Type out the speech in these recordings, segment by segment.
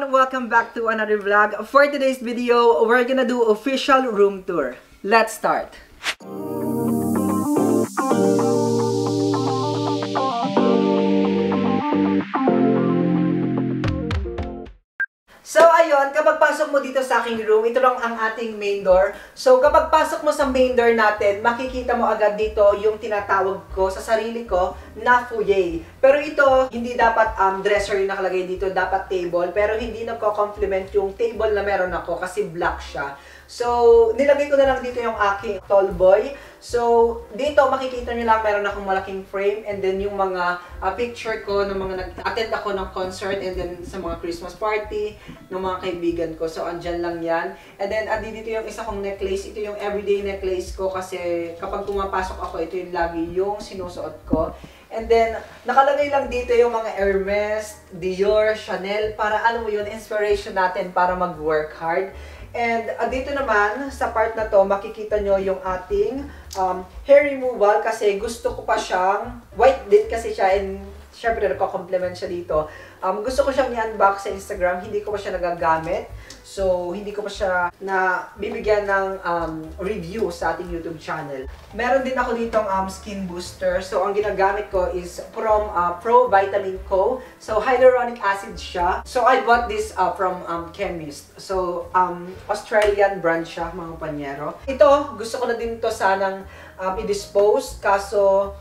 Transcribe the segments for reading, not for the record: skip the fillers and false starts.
everyone! Welcome back to another vlog. For today's video, we're gonna do official room tour. Let's start! So, ayun, kapag pasok mo dito sa aking room, ito lang ang ating main door. So, kapag pasok mo sa main door natin, makikita mo agad dito yung tinatawag ko sa sarili ko na foyer. Pero ito, hindi dapat dresser yung nakalagay dito, dapat table. Pero hindi nagko-complement yung table na meron ako kasi black siya. So, nilagay ko na lang dito yung aking tall boy. So, dito makikita nyo lang meron akong malaking frame and then yung mga picture ko ng mga nag-attend ako ng concert and then sa mga Christmas party ng mga kaibigan ko. So, andyan lang yan. And then, dito yung isa kong necklace. Ito yung everyday necklace ko kasi kapag pumapasok ako, ito yung lagi yung sinusuot ko. And then, nakalagay lang dito yung mga Hermes, Dior, Chanel para alam mo yun, inspiration natin para mag-work hard. And dito naman, sa part na to, makikita nyo yung ating hair removal kasi gusto ko pa siyang, white din kasi siya and syempre nagko-complement siya dito. Gusto ko siyang i-unbox sa Instagram, hindi ko pa siya nagagamit. So, hindi ko pa siya na bibigyan ng review sa ating YouTube channel. Meron din ako ditong skin booster. So, ang ginagamit ko is from Pro Vitamin Co. So, hyaluronic acid siya. So, I bought this from Chemist. So, Australian brand siya, mga panyero. Ito, gusto ko na din to sanang i-dispose. Kaso,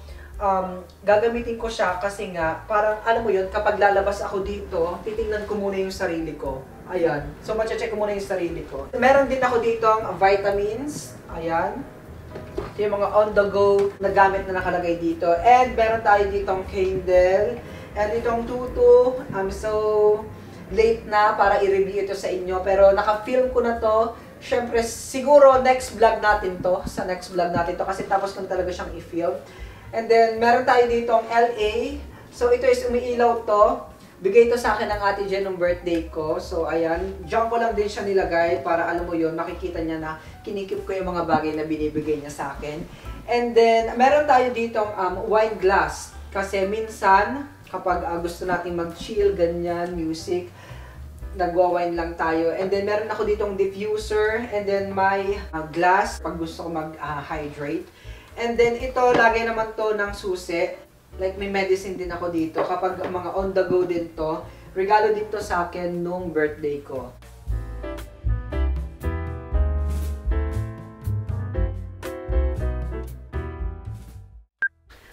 gagamitin ko siya kasi nga, parang alam mo yun, kapag lalabas ako dito, titingnan ko muna yung sarili ko. Ayan. So, mache-check ko muna yung sarili ko. Meron din ako dito ang vitamins. Ayan. Ito yung mga on-the-go na gamit na nakalagay dito. And meron tayo ditong candle. And itong tutu. So, late na para i-review ito sa inyo. Pero naka-film ko na to. Siyempre, siguro next vlog natin to. Sa next vlog natin to. Kasi tapos ko talaga siyang i-film. And then, meron tayo ditong LA. So, ito is umiilaw to. Bigay ito sa akin ng ate Jen nung birthday ko. So, ayan. Diyan ko lang din siya nilagay para alam mo yun, makikita niya na kinikip ko yung mga bagay na binibigay niya sa akin. And then, meron tayo ditong wine glass. Kasi minsan, kapag gusto nating mag-chill, ganyan, music, nagwa-wine lang tayo. And then, meron ako ditong diffuser. And then, my glass pag gusto ko mag-hydrate. And then, ito, lagay naman to ng susi. Like, may medicine din ako dito. Kapag mga on-the-go din to, regalo dito sa akin nung birthday ko.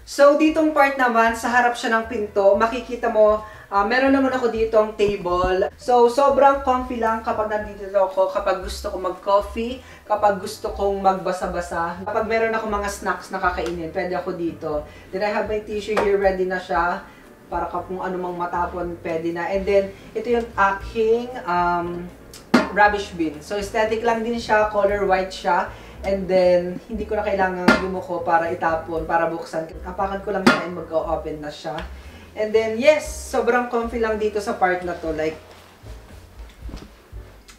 So, ditong part naman, sa harap siya ng pinto, makikita mo, meron naman ako dito ang table. So, sobrang comfy lang kapag nandito ako, kapag gusto kong mag-coffee, kapag gusto kong magbasa-basa. Kapag meron ako mga snacks na kakainin, pwede ako dito. Then I have my tissue here, ready na siya. Para kung ano mang matapon, pwede na. And then, ito yung aking rubbish bin. So, aesthetic lang din siya, color white siya. And then, hindi ko na kailangan yumuko para itapon, para buksan. Kapakan ko lang siya and mag-open na siya. And then, yes, sobrang comfy lang dito sa part na to. Like,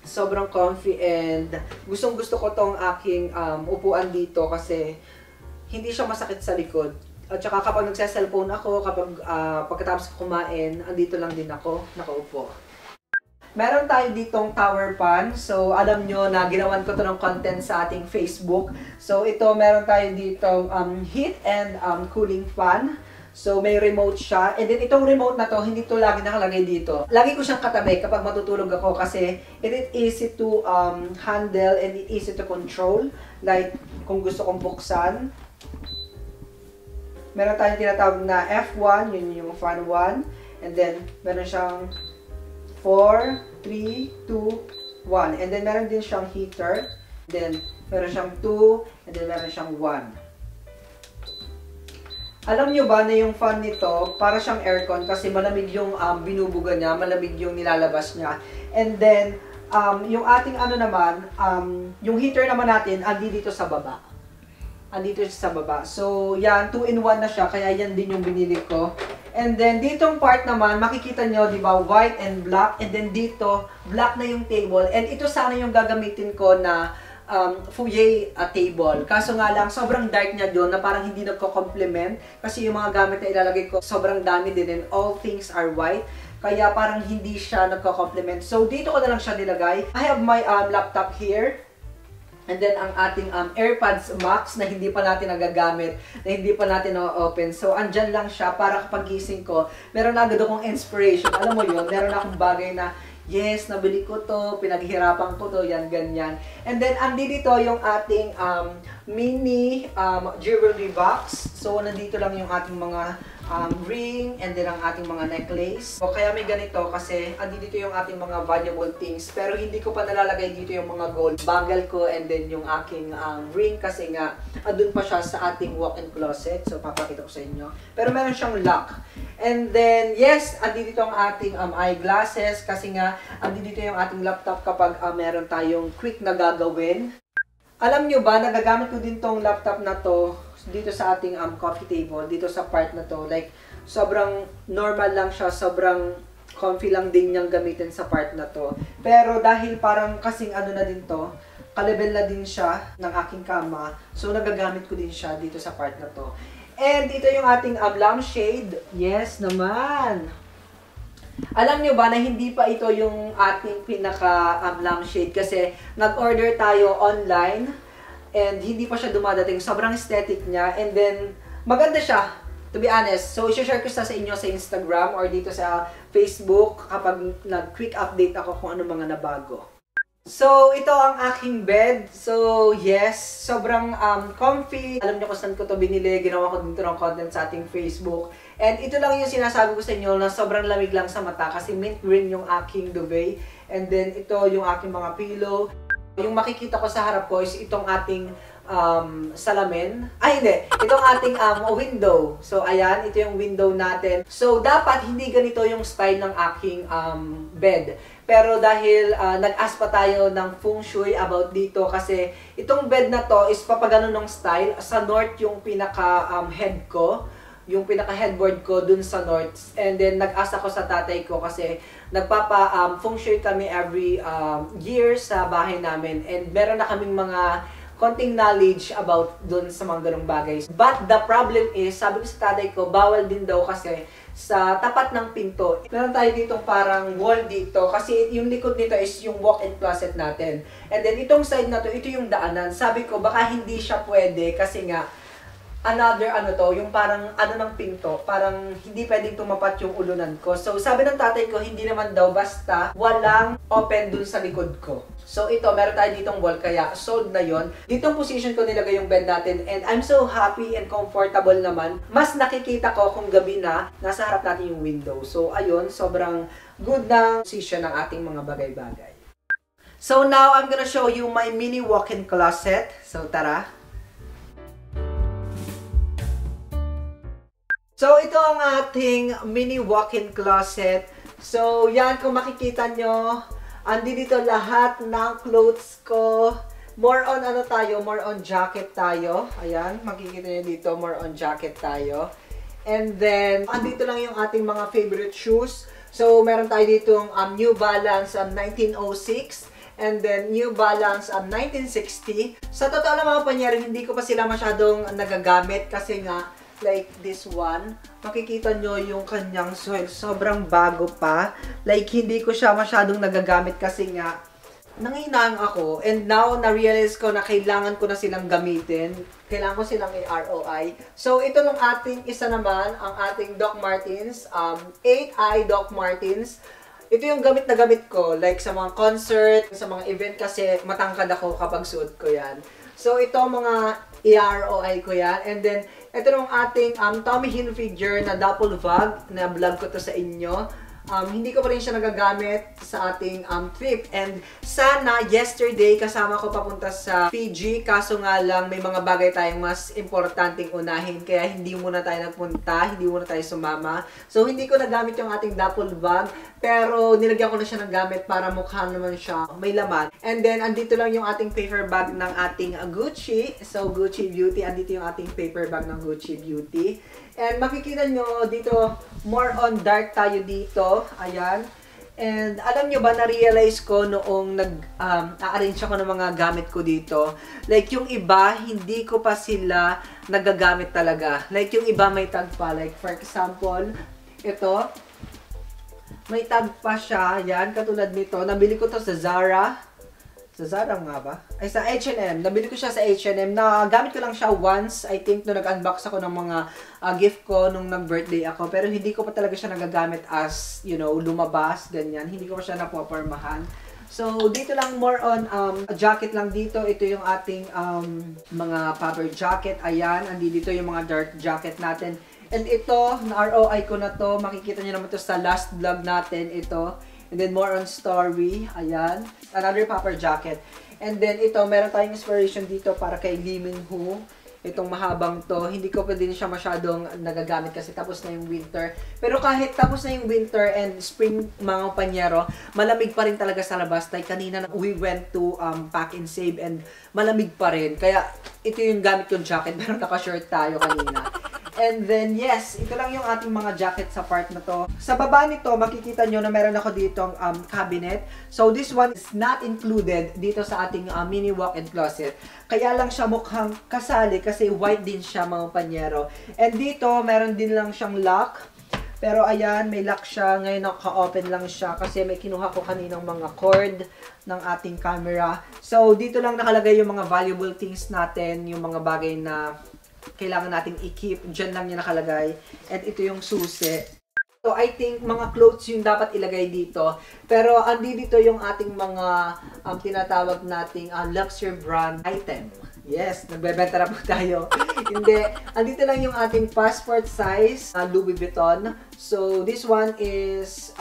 sobrang comfy and gustong-gusto ko tong aking upuan dito kasi hindi siya masakit sa likod. At saka kapag nagsa-cellphone ako, kapag pagkatapos kumain, andito lang din ako, nakaupo. Meron tayo ditong tower fan. So, alam nyo na ginawan ko to ng content sa ating Facebook. So, ito, meron tayo ditong heat and cooling fan. So, may remote siya. And then, itong remote na to, hindi to lagi nakalagay dito. Lagi ko siyang katabi kapag matutulog ako kasi it is easy to handle and easy to control. Like, kung gusto kong buksan. Meron tayong tinatawag na F1, yun yung fan 1. And then, meron siyang 4, 3, 2, 1. And then, meron din siyang heater. Then, meron siyang 2. And then, meron siyang 1. Alam nyo ba na yung fan nito, para siyang aircon kasi malamig yung binubuga niya, malamig yung nilalabas niya. And then, yung ating ano naman, yung heater naman natin, andi dito sa baba. Andito siya sa baba. So, yan, 2-in-1 na siya, kaya yan din yung binili ko. And then, ditong part naman, makikita nyo, di ba, white and black. And then dito, black na yung table. And ito sana yung gagamitin ko na foyer table. Kaso nga lang, sobrang dark niya doon na parang hindi nagko-complement kasi yung mga gamit na ilalagay ko sobrang dami din and all things are white. Kaya parang hindi siya nagko-complement. So, dito ko na lang siya nilagay. I have my laptop here. And then, ang ating AirPods Max na hindi pa natin nagagamit, na hindi pa natin na-open. So, andyan lang siya para kapag gising ko, meron na agad akong inspiration. Alam mo yun, meron akong bagay na, yes, nabili ko to, pinaghirapan ko to, yan, ganyan. And then, andito yung ating mini jewelry box. So, nandito lang yung ating mga ring, and then ang ating mga necklace. O kaya may ganito kasi andito yung ating mga valuable things. Pero hindi ko pa nalalagay dito yung mga gold bangle ko and then yung aking ring kasi nga andun pa siya sa ating walk-in closet. So, papakita ko sa inyo. Pero meron siyang lock. And then, yes, andito ang ating eyeglasses kasi nga andito yung ating laptop kapag meron tayong quick na gagawin. Alam nyo ba, nagagamit ko din tong laptop na to dito sa ating coffee table, dito sa part na to. Like, sobrang normal lang siya, sobrang comfy lang din niyang gamitin sa part na to. Pero dahil parang kasing ano na din to, kalibel na din siya ng aking kama, so nagagamit ko din siya dito sa part na to. And dito yung ating lampshade. Yes naman! Alam nyo ba na hindi pa ito yung ating pinaka lampshade kasi nag-order tayo online. And hindi pa siya dumadating. Sobrang aesthetic niya. And then, maganda siya. To be honest. So, i-share ko sa inyo sa Instagram or dito sa Facebook kapag nag-quick update ako kung ano mga nabago. So, ito ang aking bed. So, yes. Sobrang comfy. Alam niyo kung saan ko to binili. Ginawa ko dito ng content sa ating Facebook. And ito lang yung sinasabi ko sa inyo na sobrang lamig lang sa mata kasi mint green yung aking duvet. And then, ito yung aking mga pillow. Yung makikita ko sa harap ko is itong ating salamin. Ay, hindi. Itong ating window. So, ayan. Ito yung window natin. So, dapat hindi ganito yung style ng aking bed. Pero dahil nag-ask pa tayo ng feng shui about dito kasi itong bed na to is papagano ng style. Sa north yung pinaka-head ko. Yung pinaka-headboard ko dun sa north. And then, nag-ask ako sa tatay ko kasi nagpapa-feng shui kami every year sa bahay namin. And meron na kaming mga konting knowledge about dun sa mga ganong bagay. But the problem is, sabi ko sa tatay ko, bawal din daw kasi sa tapat ng pinto. Meron tayo ditong parang wall dito kasi yung likod nito is yung walk-in closet natin. And then, itong side na to, ito yung daanan. Sabi ko, baka hindi siya pwede kasi nga, another yung parang ng pinto, parang hindi pwedeng tumapat yung ulunan ko. So, sabi ng tatay ko, hindi naman daw basta walang open dun sa likod ko. So, ito, meron tayo ditong wall, kaya sold na yon. Ditong position ko nilagay yung bed natin and I'm so happy and comfortable naman. Mas nakikita ko kung gabi na, nasa harap natin yung window. So, ayun, sobrang good na position ng ating mga bagay-bagay. So, now, I'm gonna show you my mini walk-in closet. So, tara! So, ito ang ating mini walk-in closet. So, yan, kung makikita nyo, andito lahat ng clothes ko. More on more on jacket tayo. Ayan, makikita nyo dito, more on jacket tayo. And then, andito lang yung ating mga favorite shoes. So, meron tayo ditong New Balance 1906. And then, New Balance 1960. Sa totoo lang mga panyero, hindi ko pa sila masyadong nagagamit kasi nga, like this one, makikita nyo yung kanyang soil. Sobrang bago pa. Like, hindi ko siya masyadong nagagamit kasi nga, nanginang ako. And now, na-realize ko na kailangan ko na silang gamitin. Kailangan ko silang i-ROI. So, ito ng ating isa naman, ang ating Doc Martens. 8i Doc Martens. Ito yung gamit na gamit ko. Like, sa mga concert, sa mga event kasi matangkad ako kapag suot ko yan. So, ito mga i-ROI ko yan. And then, ito yung ating Tommy Hilfiger na Duffel Bag, na vlog ko to sa inyo. Hindi ko pa rin siya nagagamit sa ating trip. And sana yesterday kasama ko papunta sa Fiji. Kaso nga lang may mga bagay tayong mas importanteng unahin. Kaya hindi muna tayo nagpunta. Hindi muna tayo sumama. So hindi ko nagamit yung ating duffel bag. Pero nilagyan ko na siya ng gamit para mukha naman siya may laman. And then andito lang yung ating paper bag ng ating Gucci. So Gucci Beauty. Andito yung ating paper bag ng Gucci Beauty. And makikita nyo dito, more on dark tayo dito. Ayan. And alam nyo ba, na-realize ko noong nag-arrange ako ng mga gamit ko dito. Like yung iba, hindi ko pa sila nagagamit talaga. Like yung iba may tag pa. Like for example, ito. May tag pa siya. Yan, katulad nito. Nabili ko to sa Zara. Sa Zara nga ba? Ay, sa H&M. Nabili ko siya sa H&M. Nagamit ko lang siya once. I think, nung nag-unbox ako ng mga gift ko nung nag-birthday ako. Pero hindi ko pa talaga siya nagagamit as, you know, lumabas, ganyan. Hindi ko pa siya napopormahan. So, dito lang more on jacket lang dito. Ito yung ating mga puffer jacket. Ayan, andi dito yung mga dark jacket natin. And ito, na-ROI ko na to. Makikita nyo naman to sa last vlog natin. Ito. And then more on story. Ayan. Another puffer jacket. And then ito, meron tayong inspiration dito para kay Lee Min-ho. Itong mahabang to, hindi ko pa din siya masyadong nagagamit kasi tapos na yung winter. Pero kahit tapos na yung winter and spring mga panyero, malamig pa rin talaga sa labas. Like kanina we went to Pack and Save and malamig pa rin. Kaya ito yung gamit kong jacket pero naka-short tayo kanina. And then, yes, ito lang yung ating mga jacket sa part na to. Sa baba nito, makikita nyo na meron ako ditong cabinet. So, this one is not included dito sa ating mini walk-in closet. Kaya lang siya mukhang kasali kasi white din siya mga panyero. And dito, meron din lang siyang lock. Pero ayan, may lock siya. Ngayon naka-open lang siya kasi may kinuha ko kaninang mga cord ng ating camera. So, dito lang nakalagay yung mga valuable things natin, yung mga bagay na kailangan nating i-keep. Diyan lang niya nakalagay. And ito yung susi. So, I think mga clothes yung dapat ilagay dito. Pero, andi dito yung ating mga tinatawag nating luxury brand item. Yes, nagbebenta na po tayo. Hindi. Andito lang yung ating passport size Louis Vuitton. So, this one is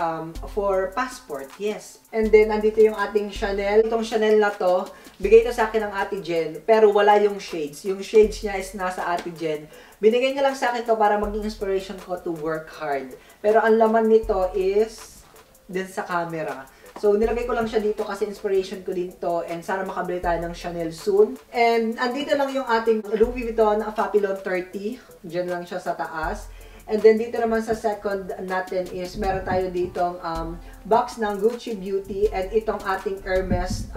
for passport. Yes. And then, andito yung ating Chanel. Itong Chanel na to, bigay ito sa akin ng Ate Jen. Pero wala yung shades. Yung shades niya is nasa Ate Jen. Binigay niya lang sa akin to para maging inspiration ko to work hard. Pero ang laman nito is din sa camera. So, nilagay ko lang siya dito kasi inspiration ko din to and sana makabili tayo ng Chanel soon. And andito lang yung ating Louis Vuitton Papillon 30. Diyan lang siya sa taas. And then dito naman sa second natin is meron tayo ditong box ng Gucci Beauty and itong ating Hermes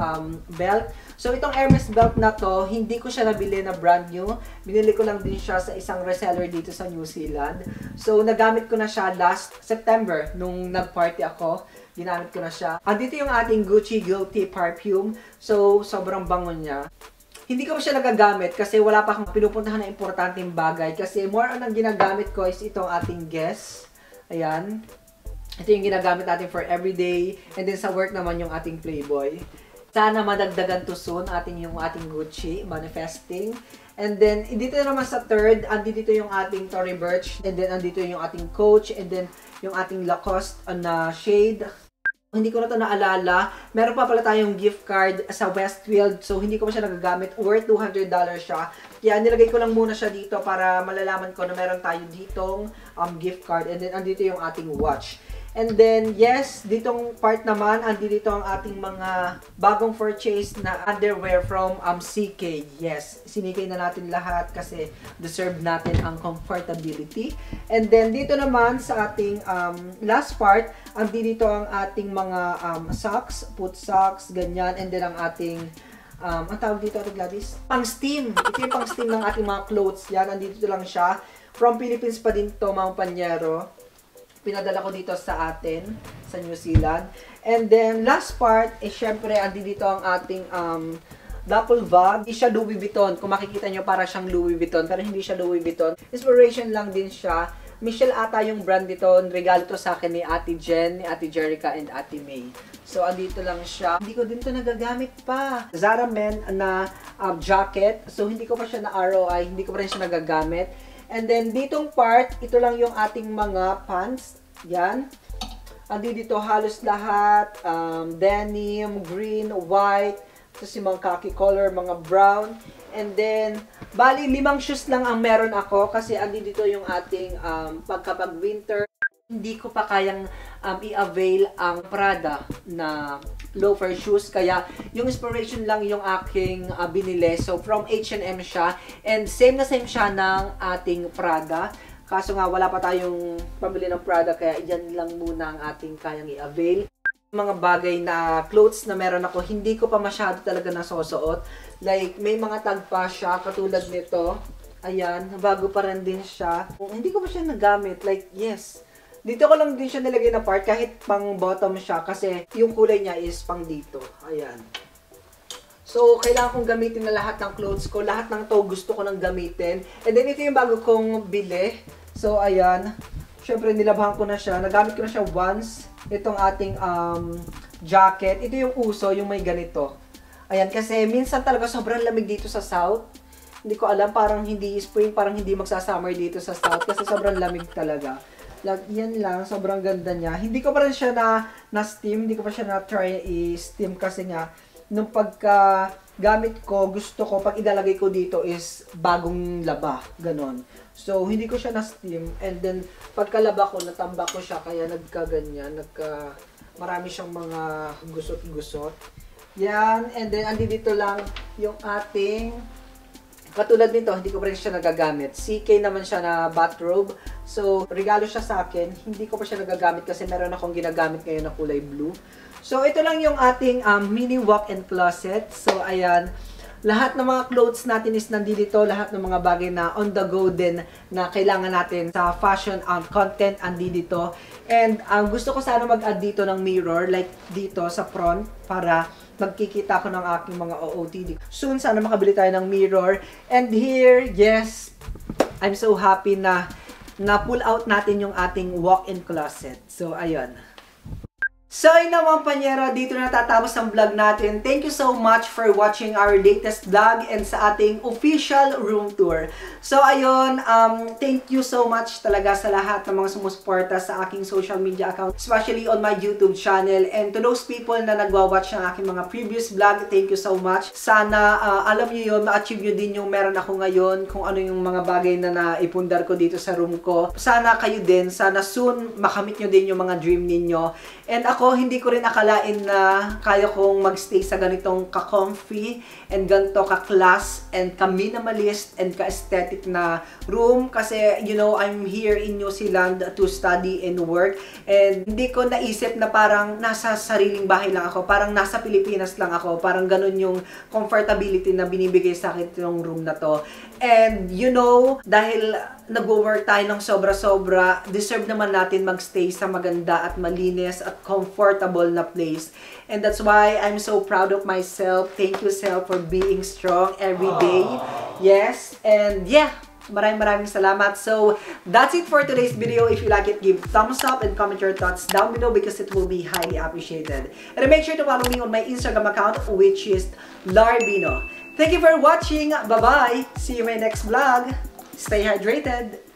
belt. So, itong Hermes belt na to, hindi ko siya nabili na brand new. Binili ko lang din siya sa isang reseller dito sa New Zealand. So, nagamit ko na siya last September nung nag-party ako. Ginamit ko na siya. Andito yung ating Gucci Guilty perfume. So, sobrang bango niya. Hindi ko pa siya nagagamit kasi wala pa akong pinupuntahan na importanteng bagay. Kasi more on ang ginagamit ko is itong ating Guess. Ayan. Ito yung ginagamit natin for everyday. And then sa work naman yung ating Playboy. Sana madagdagan to soon yung ating Gucci manifesting. And then, dito naman sa third, andito yung ating Tory Burch. And then, andito yung ating Coach. And then, yung ating Lacoste na shade. Hindi ko na ito naalala. Meron pa pala tayong gift card sa Westfield. So, hindi ko pa siya nagagamit. Worth $200 siya. Kaya, nilagay ko lang muna siya dito para malalaman ko na meron tayo ditong gift card. And then, andito yung ating watch. And then, yes, ditong part naman, andito ang ating mga bagong purchase na underwear from CK. Yes, sinikay na natin lahat kasi deserve natin ang comfortability. And then, dito naman sa ating last part, andito ang ating mga socks, put socks, ganyan. And then, ang ating, ang tawag dito, Ate Gladys? Pang-steam. Ito yung pang-steam ng ating mga clothes. Yan, andito lang siya. From Philippines pa din to, mga panyero. Pinadala ko dito sa atin, sa New Zealand. And then, last part, syempre, andito ang ating duffel bag. Hindi siya Louis Vuitton. Kung makikita nyo, para siyang Louis Vuitton. Pero hindi siya Louis Vuitton. Inspiration lang din siya. Michelle ata yung brand dito. Regalo to sa akin ni Ate Jen, ni Ate Jerica, and Ate May. So, andito lang siya. Hindi ko din to nagagamit pa. Zara Men na jacket. So, hindi ko pa siya na ROI. Hindi ko pa rin siya nagagamit. And then, ditong part, ito lang yung ating mga pants. Yan. Andi dito halos lahat. Denim, green, white. Tapos yung mga khaki color, mga brown. And then, bali, 5 shoes lang ang meron ako. Kasi andi dito yung ating pagkapag-winter. Hindi ko pa kayang i-avail ang Prada na loafer shoes. Kaya, yung inspiration lang yung aking binili. So, from H&M siya. And same na same siya ng ating Prada. Kaso nga, wala pa tayong pamili ng Prada. Kaya, yan lang muna ang ating kayang i-avail. Mga bagay na clothes na meron ako, hindi ko pa masyado talaga nasusuot. Like, may mga tag pa siya, katulad nito. Ayan, bago pa rin din siya. Hindi ko pa siya nagamit. Like, yes. Dito ko lang din siya nilagay na part kahit pang bottom siya kasi yung kulay niya is pang dito. Ayan. So, kailangan kong gamitin na lahat ng clothes ko. Lahat ng to gusto ko nang gamitin. And then, ito yung bago kong bili. So, ayan. Siyempre, nilabahan ko na siya. Nagamit ko na siya once. Itong ating jacket. Ito yung uso, yung may ganito. Ayan, kasi minsan talaga sobrang lamig dito sa South. Hindi ko alam, parang hindi spring, parang hindi magsa-summer dito sa South kasi sobrang lamig talaga. Yan lang, sobrang ganda niya. Hindi ko pa rin siya na-steam, hindi ko pa siya na-try i-steam kasi nga, nung pagka gamit ko, gusto ko, pag ilalagay ko dito is bagong laba, ganon. So, hindi ko siya na-steam, and then, pagkalaba ko, natambak ko siya, kaya nagkaganyan, marami siyang mga gusot-gusot. Yan, and then, andi dito lang yung ating katulad nito, hindi ko pa rin siya nagagamit. CK naman siya na bathrobe. So, regalo siya sa akin. Hindi ko pa siya nagagamit kasi meron akong ginagamit ngayon na kulay blue. So, ito lang yung ating mini walk-in closet. So, ayan. Lahat ng mga clothes natin is nandito. Lahat ng mga bagay na on the go din na kailangan natin sa fashion content andito. And gusto ko sana mag-add dito ng mirror like dito sa front para magkikita ko ng aking mga OOTD. Soon, sana makabili tayo ng mirror. And here, yes, I'm so happy na pull out natin yung ating walk-in closet. So, ayun. So, yun naman, panyera, dito na natatapos ang vlog natin. Thank you so much for watching our latest vlog and sa ating official room tour. So, ayun, thank you so much talaga sa lahat ng mga sumusuporta sa aking social media account, especially on my YouTube channel. And to those people na nagwa-watch ng aking mga previous vlog, thank you so much. Sana, alam nyo yun, ma-achieve nyo din yung meron ako ngayon, kung ano yung mga bagay na naipundar ko dito sa room ko. Sana kayo din, sana soon makamit nyo din yung mga dream ninyo. And ako, hindi ko rin akalain na kaya kong magstay sa ganitong ka-comfy and ganito ka-class and ka-minimalist and ka-aesthetic na room. Kasi, you know, I'm here in New Zealand to study and work. And hindi ko naisip na parang nasa sariling bahay lang ako. Parang nasa Pilipinas lang ako. Parang ganun yung comfortability na binibigay sa akin itong room na to. And, you know, dahil nag-work tayo ng sobra-sobra, deserve naman natin magstay sa maganda at malinis at comfortable na place. And that's why I'm so proud of myself. Thank you, self, for being strong every day. Yes, and yeah, maraming salamat. So, that's it for today's video. If you like it, give thumbs up and comment your thoughts down below because it will be highly appreciated. And make sure to follow me on my Instagram account, which is Larbino. Thank you for watching. Bye-bye. See you in my next vlog. Stay hydrated.